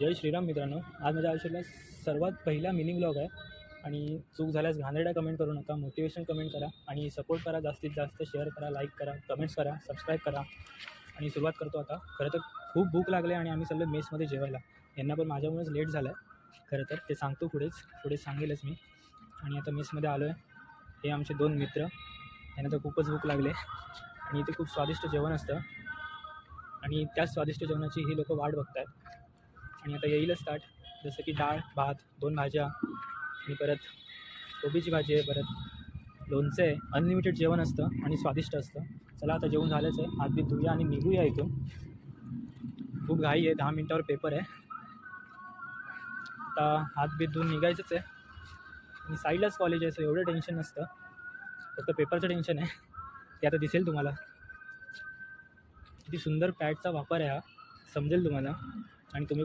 जय श्रीराम मित्रांनो, आज माझ्या आयुष्यातला सर्वात पहिला मिनी ब्लॉग आहे आणि चूक झाल्यास घाणेरड्या कमेंट करू नका, मोटिवेशन कमेंट करा आणि सपोर्ट करा, जास्तीत जास्त शेअर करा, लाईक करा, कमेंट्स करा, सबस्क्राईब करा. आणि सुरुवात करतो आता. खरं तर खूप भूक लागली आणि आम्ही चाललो मेसमध्ये जेवायला. यांना पण माझ्यामुळेच लेट झालं आहे. खरं तर ते सांगतो पुढे सांगेलच मी. आणि आता मेसमध्ये आलो आहे. हे आमचे 2 मित्र. यांना तर खूपच भूक लागले आणि इथे खूप स्वादिष्ट जेवण असतं आणि त्याच स्वादिष्ट जेवणाची ही लोकं वाट बघत आहेत. आणि आता येईलच स्टार्ट, जसं की डाळ भात 2 भाज्या आणि परत कोबीची भाजी आहे, परत लोणचं आहे. अनलिमिटेड जेवण असतं आणि स्वादिष्ट असतं. चला आता जेवण झालंच आहे. हात बीत धुया आणि निघूया इथून. खूप घाई आहे, 10 मिनटावर पेपर आहे. आता हात बीत धुवून निघायचंच आहे आणि साईडलाच कॉलेज आहे, एवढं टेन्शन नसतं. फक्त पेपरचं टेन्शन आहे, ते आता दिसेल तुम्हाला. किती सुंदर पॅडचा वापर आहे हा, समजेल तुम्हाला आणि तुम्ही पण